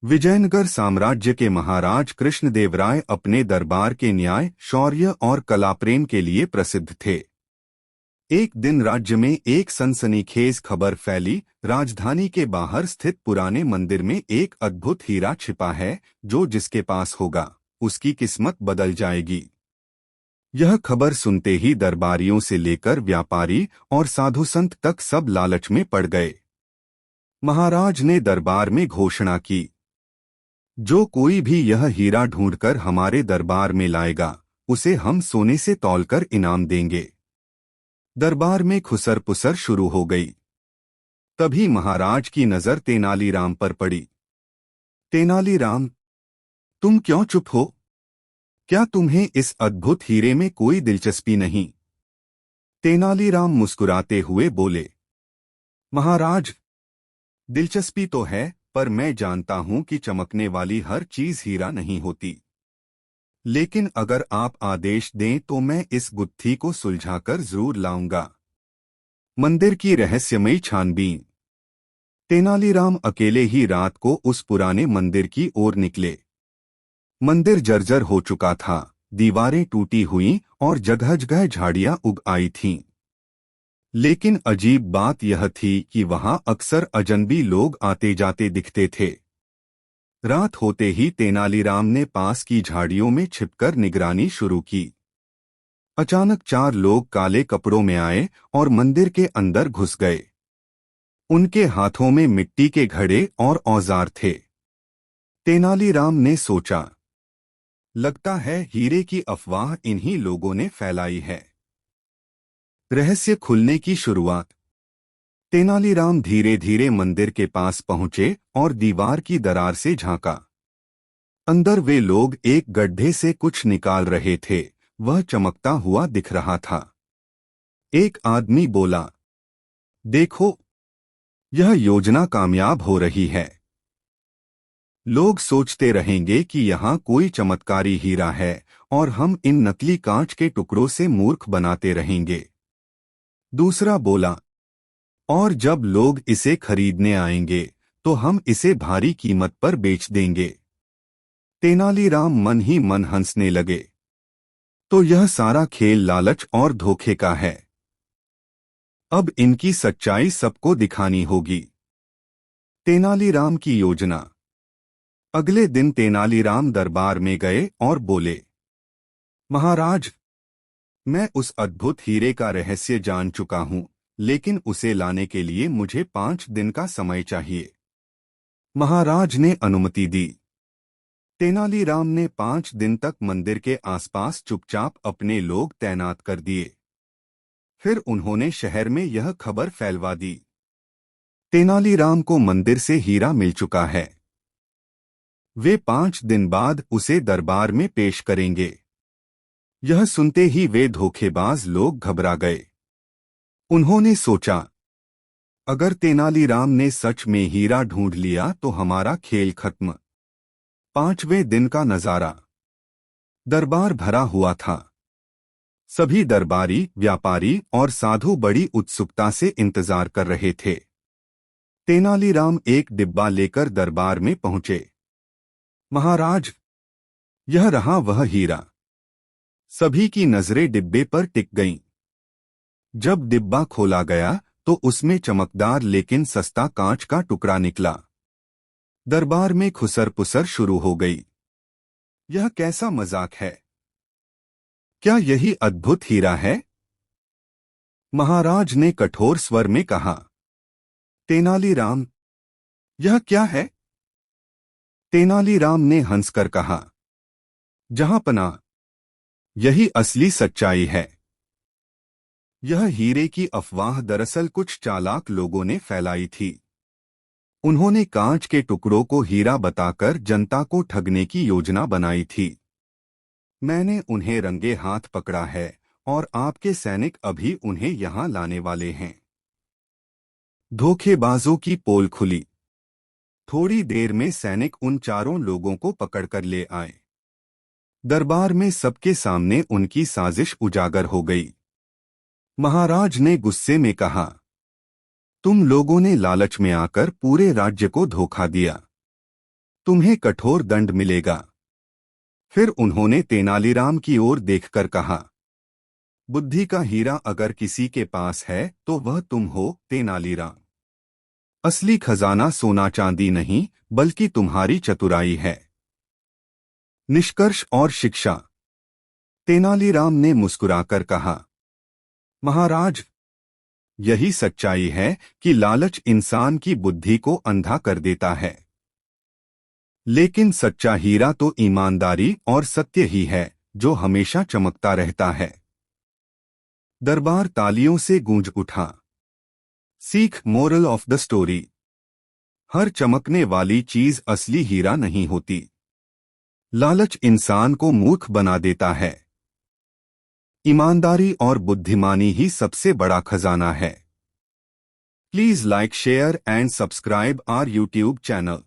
विजयनगर साम्राज्य के महाराज कृष्णदेवराय अपने दरबार के न्याय, शौर्य और कलाप्रेम के लिए प्रसिद्ध थे। एक दिन राज्य में एक सनसनीखेज खबर फैली। राजधानी के बाहर स्थित पुराने मंदिर में एक अद्भुत हीरा छिपा है, जो जिसके पास होगा उसकी किस्मत बदल जाएगी। यह खबर सुनते ही दरबारियों से लेकर व्यापारी और साधु संत तक सब लालच में पड़ गए। महाराज ने दरबार में घोषणा की, जो कोई भी यह हीरा ढूंढकर हमारे दरबार में लाएगा, उसे हम सोने से तौलकर इनाम देंगे। दरबार में खुसर पुसर शुरू हो गई। तभी महाराज की नजर तेनालीराम पर पड़ी। तेनालीराम, तुम क्यों चुप हो? क्या तुम्हें इस अद्भुत हीरे में कोई दिलचस्पी नहीं? तेनालीराम मुस्कुराते हुए बोले, महाराज, दिलचस्पी तो है, पर मैं जानता हूं कि चमकने वाली हर चीज हीरा नहीं होती। लेकिन अगर आप आदेश दें तो मैं इस गुत्थी को सुलझाकर जरूर लाऊंगा। मंदिर की रहस्यमयी छानबीन। तेनालीराम अकेले ही रात को उस पुराने मंदिर की ओर निकले। मंदिर जर्जर हो चुका था, दीवारें टूटी हुईं और जगह-जगह झाड़ियां उग आई थीं। लेकिन अजीब बात यह थी कि वहां अक्सर अजनबी लोग आते जाते दिखते थे। रात होते ही तेनालीराम ने पास की झाड़ियों में छिपकर निगरानी शुरू की। अचानक 4 लोग काले कपड़ों में आए और मंदिर के अंदर घुस गए। उनके हाथों में मिट्टी के घड़े और औजार थे। तेनालीराम ने सोचा, लगता है हीरे की अफवाह इन्हीं लोगों ने फैलाई है। रहस्य खुलने की शुरुआत। तेनालीराम धीरे धीरे मंदिर के पास पहुंचे और दीवार की दरार से झांका। अंदर वे लोग एक गड्ढे से कुछ निकाल रहे थे। वह चमकता हुआ दिख रहा था। एक आदमी बोला, देखो, यह योजना कामयाब हो रही है। लोग सोचते रहेंगे कि यहाँ कोई चमत्कारी हीरा है और हम इन नकली कांच के टुकड़ों से मूर्ख बनाते रहेंगे। दूसरा बोला, और जब लोग इसे खरीदने आएंगे तो हम इसे भारी कीमत पर बेच देंगे। तेनालीराम मन ही मन हंसने लगे। तो यह सारा खेल लालच और धोखे का है। अब इनकी सच्चाई सबको दिखानी होगी। तेनालीराम की योजना। अगले दिन तेनालीराम दरबार में गए और बोले, महाराज, मैं उस अद्भुत हीरे का रहस्य जान चुका हूं, लेकिन उसे लाने के लिए मुझे 5 दिन का समय चाहिए। महाराज ने अनुमति दी। तेनालीराम ने 5 दिन तक मंदिर के आसपास चुपचाप अपने लोग तैनात कर दिए। फिर उन्होंने शहर में यह खबर फैलवा दी, तेनालीराम को मंदिर से हीरा मिल चुका है। वे 5 दिन बाद उसे दरबार में पेश करेंगे। यह सुनते ही वे धोखेबाज लोग घबरा गए। उन्होंने सोचा, अगर तेनालीराम ने सच में हीरा ढूंढ लिया तो हमारा खेल खत्म। 5वें दिन का नजारा। दरबार भरा हुआ था। सभी दरबारी, व्यापारी और साधु बड़ी उत्सुकता से इंतजार कर रहे थे। तेनालीराम एक डिब्बा लेकर दरबार में पहुंचे। महाराज, यह रहा वह हीरा। सभी की नजरें डिब्बे पर टिक गईं। जब डिब्बा खोला गया तो उसमें चमकदार लेकिन सस्ता कांच का टुकड़ा निकला। दरबार में खुसर पुसर शुरू हो गई। यह कैसा मजाक है? क्या यही अद्भुत हीरा है? महाराज ने कठोर स्वर में कहा। तेनालीराम, यह क्या है? तेनालीराम ने हंसकर कहा, जहांपनाह, यही असली सच्चाई है। यह हीरे की अफवाह दरअसल कुछ चालाक लोगों ने फैलाई थी। उन्होंने कांच के टुकड़ों को हीरा बताकर जनता को ठगने की योजना बनाई थी। मैंने उन्हें रंगे हाथ पकड़ा है और आपके सैनिक अभी उन्हें यहां लाने वाले हैं। धोखेबाजों की पोल खुली। थोड़ी देर में सैनिक उन 4 लोगों को पकड़कर ले आए। दरबार में सबके सामने उनकी साजिश उजागर हो गई। महाराज ने गुस्से में कहा, तुम लोगों ने लालच में आकर पूरे राज्य को धोखा दिया। तुम्हें कठोर दंड मिलेगा। फिर उन्होंने तेनालीराम की ओर देखकर कहा, बुद्धि का हीरा अगर किसी के पास है तो वह तुम हो, तेनालीराम। असली खजाना सोना चांदी नहीं, बल्कि तुम्हारी चतुराई है। निष्कर्ष और शिक्षा। तेनालीराम ने मुस्कुराकर कहा, महाराज, यही सच्चाई है कि लालच इंसान की बुद्धि को अंधा कर देता है, लेकिन सच्चा हीरा तो ईमानदारी और सत्य ही है, जो हमेशा चमकता रहता है। दरबार तालियों से गूंज उठा। सीख, मोरल ऑफ द स्टोरी। हर चमकने वाली चीज असली हीरा नहीं होती। लालच इंसान को मूर्ख बना देता है। ईमानदारी और बुद्धिमानी ही सबसे बड़ा खजाना है। Please like, share and subscribe our YouTube channel.